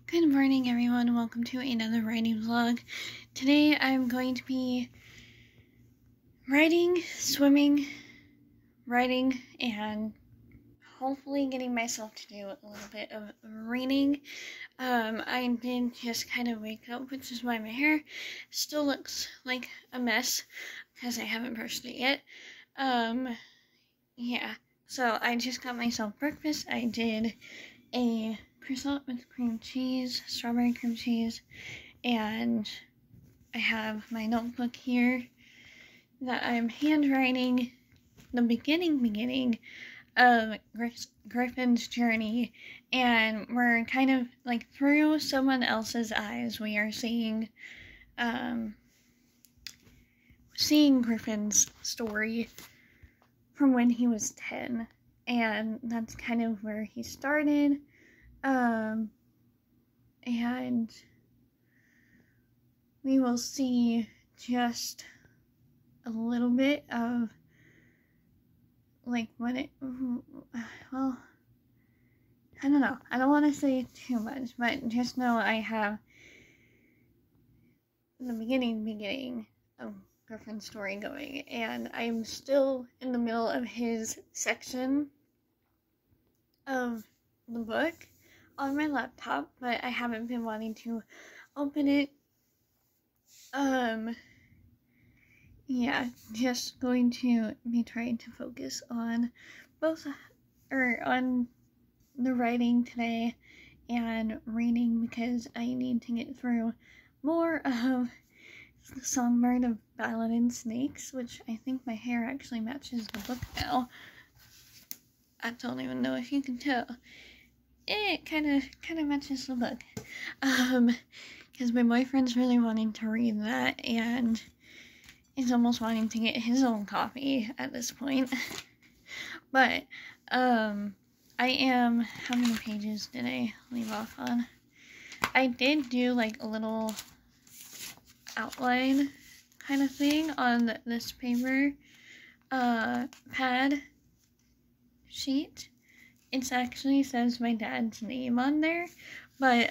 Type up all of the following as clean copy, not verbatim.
Good morning, everyone. Welcome to another writing vlog. Today I'm going to be writing, swimming, writing, and hopefully getting myself to do a little bit of reading. I did just kind of wake up, which is why my hair still looks like a mess because I haven't brushed it yet. Yeah. So I just got myself breakfast. I did a croissant with cream cheese, strawberry cream cheese, and I have my notebook here that I'm handwriting the beginning of Griffin's journey, and we're kind of like through someone else's eyes. We are seeing Griffin's story from when he was 10, and that's kind of where he started. And we will see just a little bit of like what it, well, I don't know. I don't want to say too much, but just know I have the beginning of Griffin's story going, and I'm still in the middle of his section of the book on my laptop, but I haven't been wanting to open it. Yeah, just going to be trying to focus on on the writing today and reading, because I need to get through more of the Songbird of Ballad and Snakes, which I think my hair actually matches the book now. I don't even know if you can tell. It kind of matches the book, because my boyfriend's really wanting to read that, and he's almost wanting to get his own copy at this point. But I am, how many pages did I leave off on? I did do like a little outline kind of thing on this paper pad sheet. It actually says my dad's name on there, but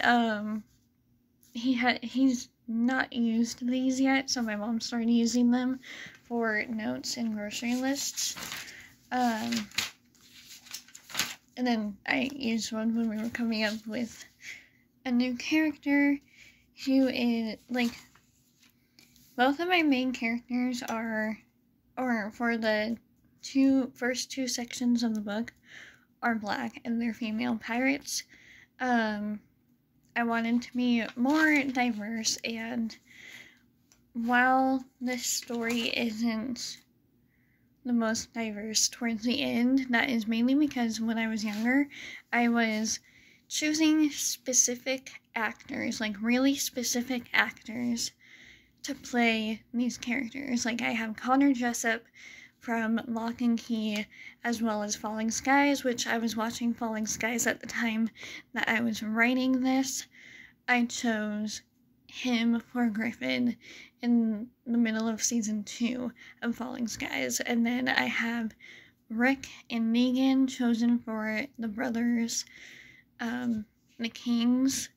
he's not used these yet, so my mom started using them for notes and grocery lists. And then I used one when we were coming up with a new character who is like, both of my main characters are, or for the first two sections of the book, are black, and they're female pirates. I wanted to be more diverse, and while this story isn't the most diverse towards the end, that is mainly because when I was younger, I was choosing specific actors, like really specific actors, to play these characters. Like I have Connor Jessup from Lock and Key, as well as Falling Skies, which I was watching Falling Skies at the time that I was writing this. I chose him for Griffin in the middle of season 2 of Falling Skies. And then I have Rick and Negan chosen for the brothers, the Kings.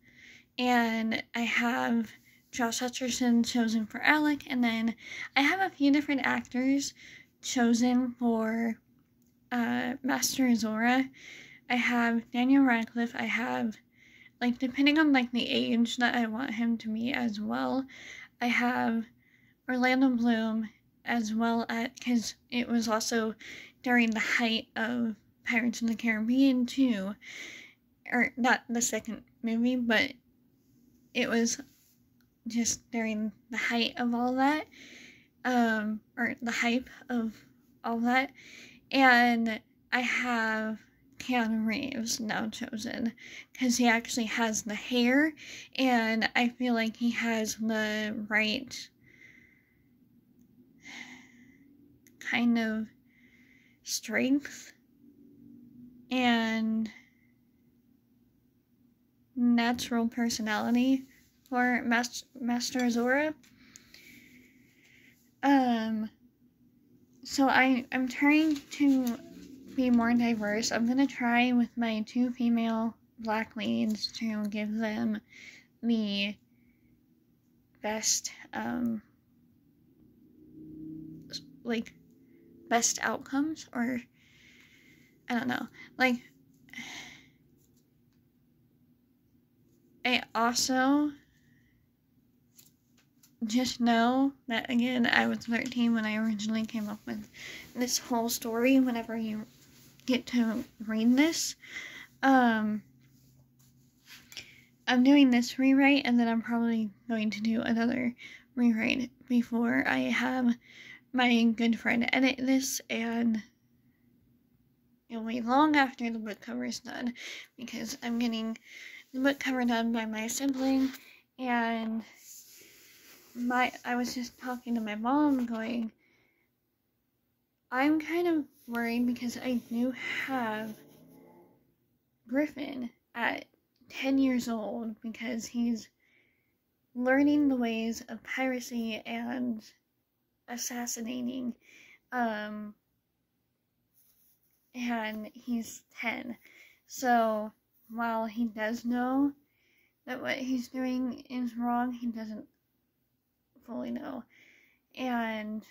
And I have Josh Hutcherson chosen for Alec. And then I have a few different actors chosen for Master Zora. I have Daniel Radcliffe. I have, like, depending on like the age that I want him to be as well, I have Orlando Bloom, as well as, because it was also during the height of Pirates of the Caribbean 2, or not the second movie, but it was just during the height of all that, or the hype of all that. And I have Keanu Reeves now chosen, because he actually has the hair, and I feel like he has the right kind of strength and natural personality for Master Zora. So I'm trying to be more diverse. I'm gonna try with my two female black leads to give them the best, like, best outcomes, or, I don't know, like, I also just know that, again, I was 13 when I originally came up with this whole story. Whenever you get to read this, I'm doing this rewrite, and then I'm probably going to do another rewrite before I have my good friend edit this, and it'll be long after the book cover is done, because I'm getting the book cover done by my sibling, and I was just talking to my mom going, I'm kind of worried because I do have Griffin at 10 years old, because he's learning the ways of piracy and assassinating, and he's 10. So while he does know that what he's doing is wrong, he doesn't fully know. And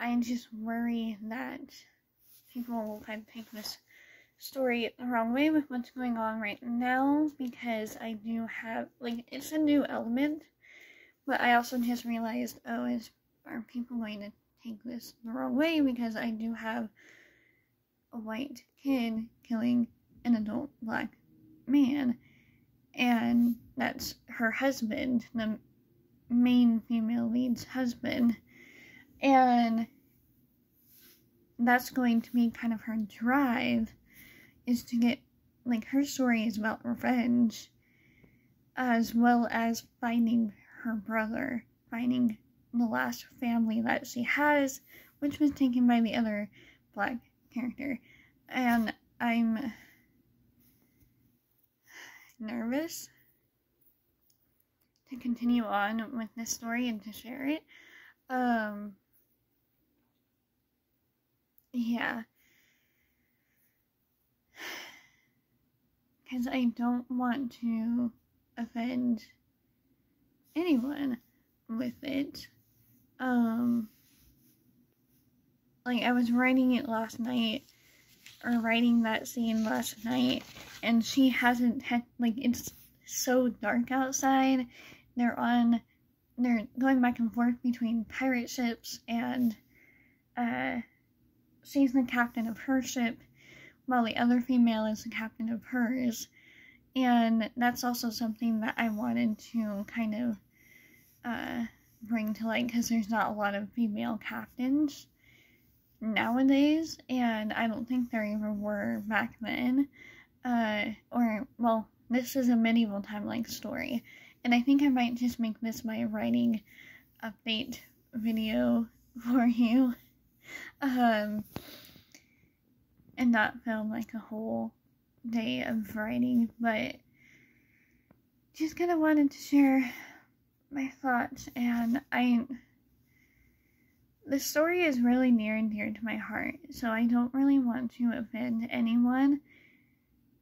I just worry that people will kind of take this story the wrong way with what's going on right now, because I do have, like, it's a new element, but I also just realized, are people going to take this the wrong way, because I do have a white kid killing an adult black man, and that's her husband, the main female lead's husband, and that's going to be kind of her drive, is to get, like, her story is about revenge, as well as finding her brother, finding the last family that she has, which was taken by the other black character. And I'm nervous to continue on with this story and to share it. Yeah. Because I don't want to offend anyone with it. Like, I was writing it last night, or writing that scene last night, and she hasn't like, it's so dark outside. They're going back and forth between pirate ships, and she's the captain of her ship, while the other female is the captain of hers. And that's also something that I wanted to kind of bring to light, because there's not a lot of female captains nowadays, and I don't think there even were back then. Well, this is a medieval time-like story, and I think I might just make this my writing update video for you, and not film like a whole day of writing, but just kind of wanted to share my thoughts. And the story is really near and dear to my heart, so I don't really want to offend anyone,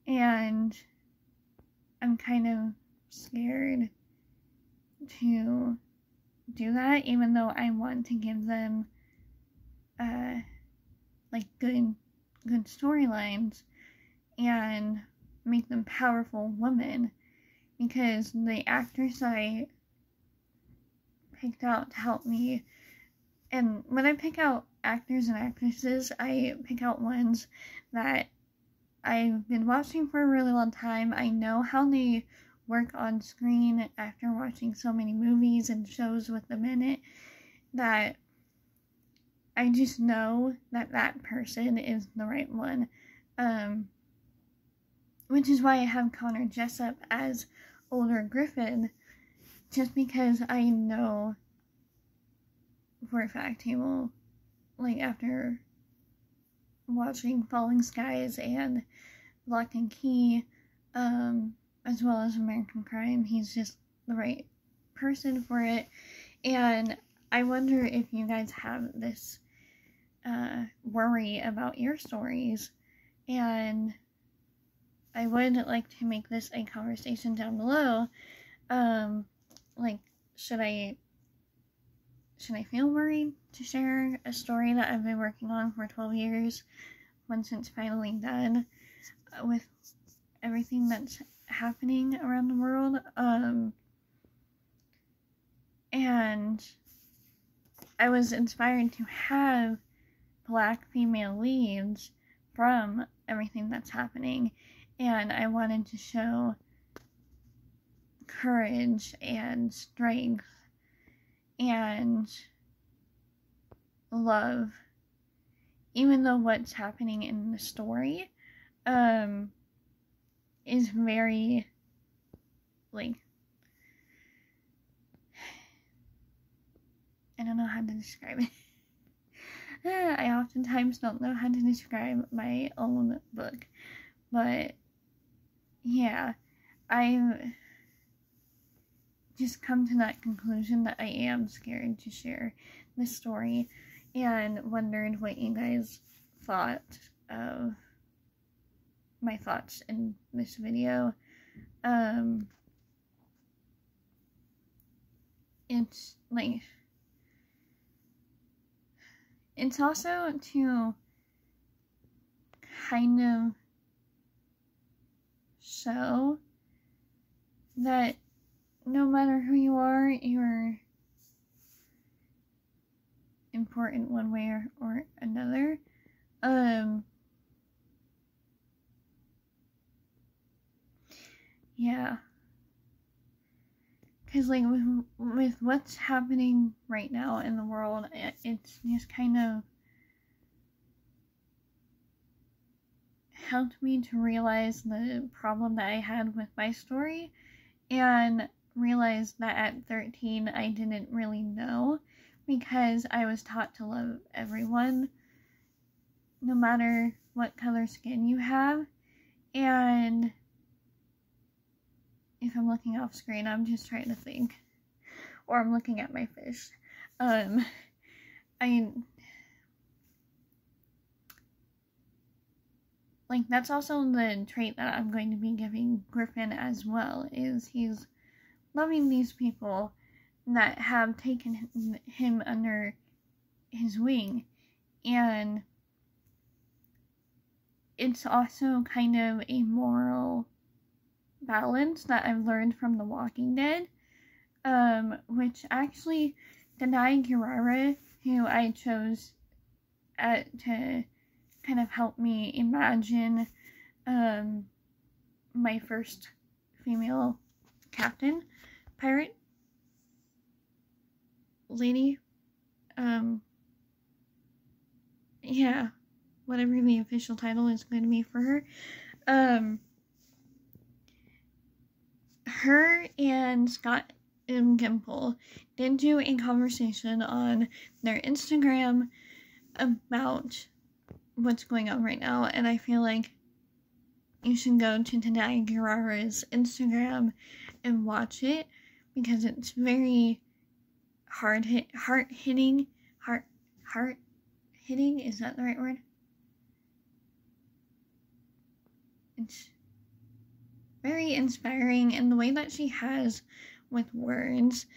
and I'm kind of scared to do that, even though I want to give them like good storylines and make them powerful women, because the actors that I picked out to help me, and when I pick out actors and actresses, I pick out ones that I've been watching for a really long time. I know how they work on screen after watching so many movies and shows with them in it, that I just know that that person is the right one. Which is why I have Connor Jessup as older Griffin, just because I know for a fact he will, like, after watching Falling Skies and Lock and Key, as well as American Crime, he's just the right person for it. And I wonder if you guys have this worry about your stories, and I would like to make this a conversation down below. Like, should I feel worried to share a story that I've been working on for 12 years once it's finally done, with everything that's happening around the world? And I was inspired to have Black female leads from everything that's happening, and I wanted to show courage and strength and love, even though what's happening in the story is very, like, I don't know how to describe it. I oftentimes don't know how to describe my own book, but yeah, I've just come to that conclusion that I am scared to share this story, and wondered what you guys thought of my thoughts in this video. It's like, it's also to kind of show that no matter who you are, you're important one way or another. Yeah. Because, like, with what's happening right now in the world, it's just kind of helped me to realize the problem that I had with my story, and realize that at 13 I didn't really know, because I was taught to love everyone, no matter what color skin you have. And if I'm looking off screen, I'm just trying to think, or I'm looking at my fish. Like, that's also the trait that I'm going to be giving Griffin as well, is he's loving these people that have taken him under his wing. And it's also kind of a moral balance that I've learned from The Walking Dead, which actually Denai Guerrera, who I chose to kind of help me imagine my first female captain, pirate lady, yeah, whatever the official title is going to be for her. Her and Scott and Gimple did do a conversation on their Instagram about what's going on right now, and I feel like you should go to Denai Guerrera's Instagram and watch it, because it's very heart-hitting, is that the right word? It's very inspiring, and the way that she has with words.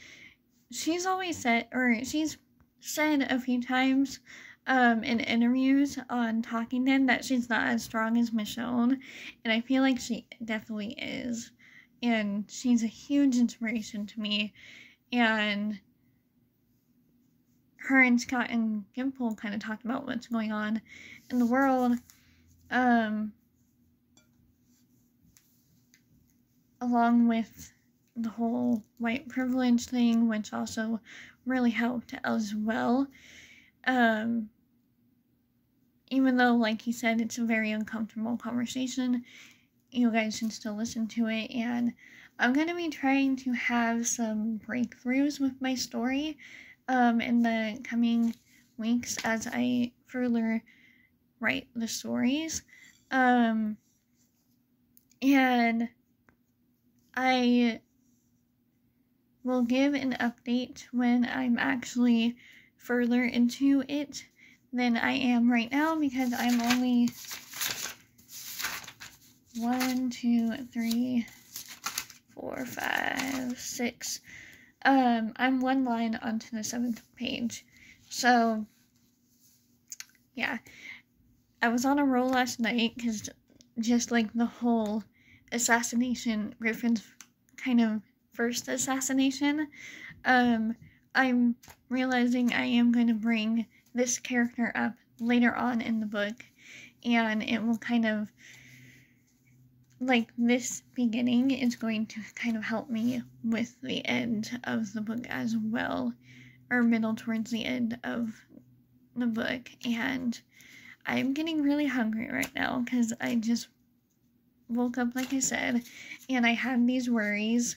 She's always said, or she's said a few times in interviews on Talking Dead, that she's not as strong as Michonne, and I feel like she definitely is, and she's a huge inspiration to me. And her and Scott and Gimple kind of talked about what's going on in the world, along with the whole white privilege thing, which also really helped as well. Even though, like he said, it's a very uncomfortable conversation, you guys should still listen to it. And I'm going to be trying to have some breakthroughs with my story in the coming weeks as I further write the stories. And I will give an update when I'm actually further into it than I am right now because I'm only 1, 2, 3, 4, 5, 6. I'm one line onto the 7th page. So, yeah. I was on a roll last night because just like the whole assassination, Griffin's kind of first assassination, I'm realizing I am going to bring this character up later on in the book, and it will kind of, like, this beginning is going to kind of help me with the end of the book as well, or middle towards the end of the book, and I'm getting really hungry right now because I just woke up, like I said, and I had these worries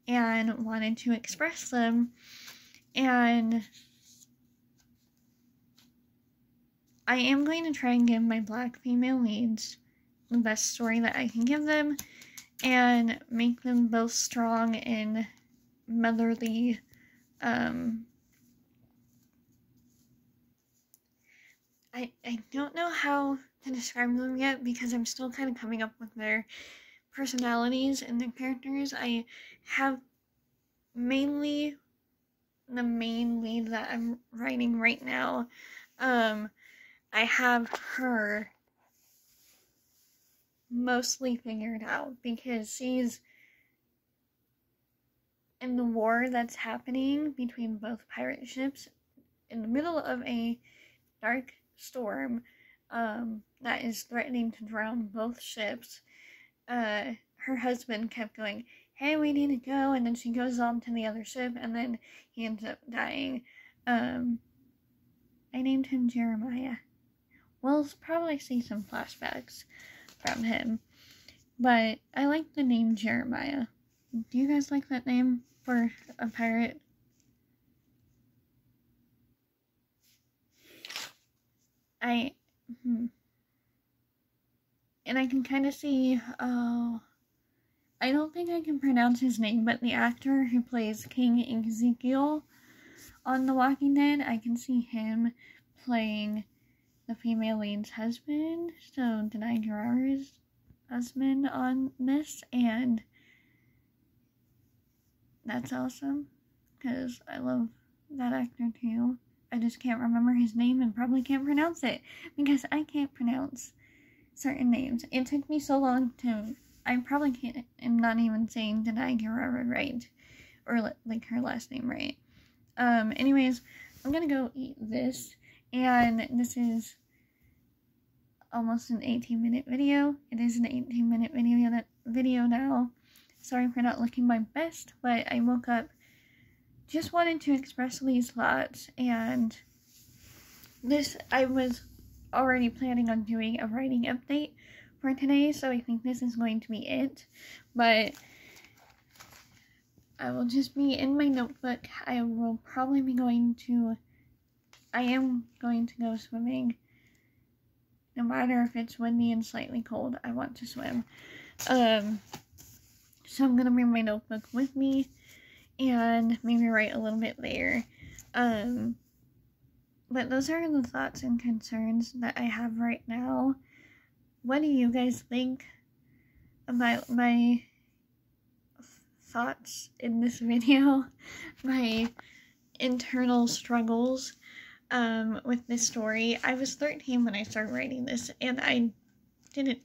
and wanted to express them, and I am going to try and give my Black female leads the best story that I can give them and make them both strong and motherly, I don't know how to describe them yet because I'm still kind of coming up with their personalities and their characters. I have mainly the main lead that I'm writing right now. I have her mostly figured out because she's in the war that's happening between both pirate ships in the middle of a dark storm that is threatening to drown both ships. Her husband kept going, hey, we need to go, and then she goes on to the other ship, and then he ends up dying. I named him Jeremiah. We'll probably see some flashbacks from him, but I like the name Jeremiah. Do you guys like that name for a pirate? And I can kind of see, I don't think I can pronounce his name, but the actor who plays King Ezekiel on The Walking Dead, I can see him playing the female lead's husband, so Denai Guerrera's husband on this, and that's awesome, because I love that actor too. I just can't remember his name and probably can't pronounce it, because I can't pronounce certain names. It took me so long to, I probably can't, am not even saying Denai Guerrera right, or like her last name right. Anyways, I'm gonna go eat this, and this is almost an 18-minute video. It is an 18-minute video now. Sorry for not looking my best, but I woke up, just wanted to express these thoughts, and this, I was already planning on doing a writing update for today, so I think this is going to be it, but I will just be in my notebook. I will probably be I am going to go swimming. No matter if it's windy and slightly cold, I want to swim. So I'm gonna bring my notebook with me and maybe write a little bit later. But those are the thoughts and concerns that I have right now. What do you guys think about my thoughts in this video? My internal struggles with this story. I was 13 when I started writing this, and I didn't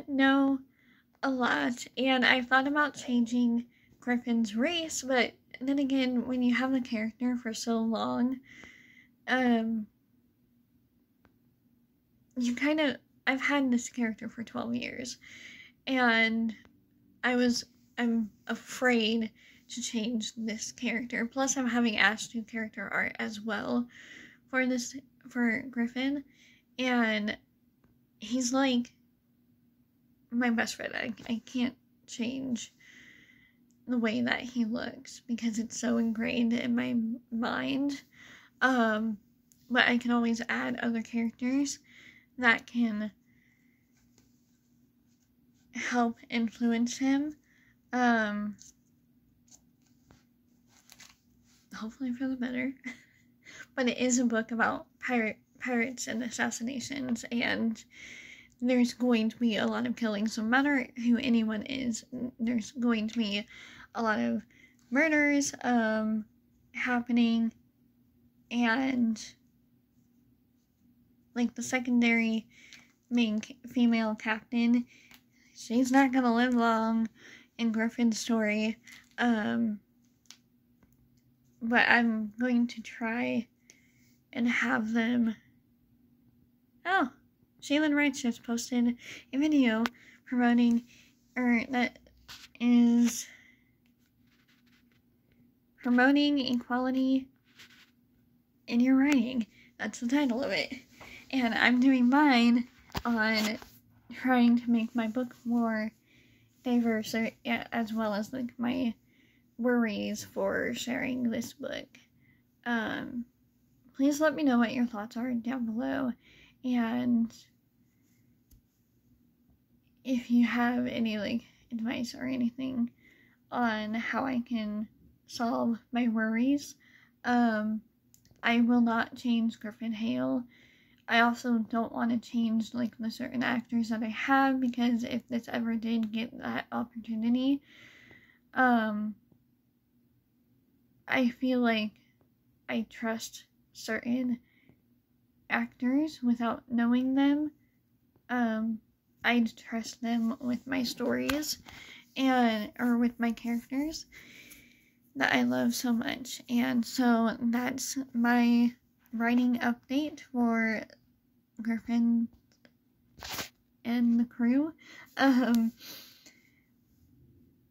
know a lot, and I thought about changing Griffin's race, but then again, when you have a character for so long, I've had this character for 12 years, and I'm afraid to change this character. Plus, I'm having Ash do character art as well for Griffin, and he's like my best friend. I can't change the way that he looks because it's so ingrained in my mind. But I can always add other characters that can help influence him. hopefully for the better. But it is a book about pirates and assassinations, and there's going to be a lot of killings. No matter who anyone is, there's going to be a lot of murders happening, and like the secondary main female captain, she's not gonna live long in Griffin's story. But I'm going to try and have them. Oh, Shaylin Wright just posted a video promoting, that is promoting equality in your writing. That's the title of it. And I'm doing mine on trying to make my book more diverse, as well as like my worries for sharing this book. Please let me know what your thoughts are down below, and if you have any like advice or anything on how I can solve my worries. I will not change Griffin Hale. I also don't want to change like the certain actors that I have, because if this ever did get that opportunity, I feel like I trust certain actors without knowing them. I'd trust them with my stories or with my characters that I love so much. And so that's my writing update for Griffin and the crew.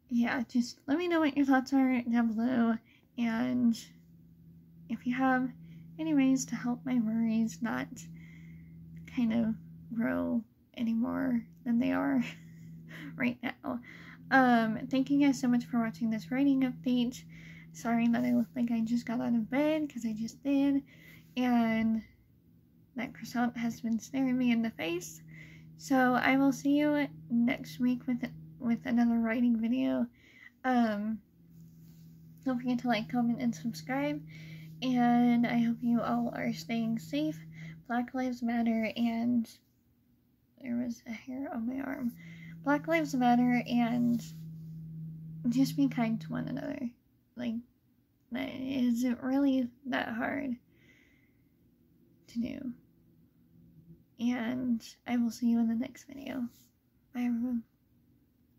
Yeah, just let me know what your thoughts are down below, and if you have any ways to help my worries not kind of grow any more than they are right now. Thank you guys so much for watching this writing update. Sorry that I look like I just got out of bed, because I just did, and that croissant has been staring me in the face. So I will see you next week with another writing video. Don't forget to like, comment, and subscribe, and I hope you all are staying safe. Black Lives Matter, and there was a hair on my arm. Black Lives Matter, and just be kind to one another. Like, that isn't really that hard to do. And I will see you in the next video. Bye, everyone.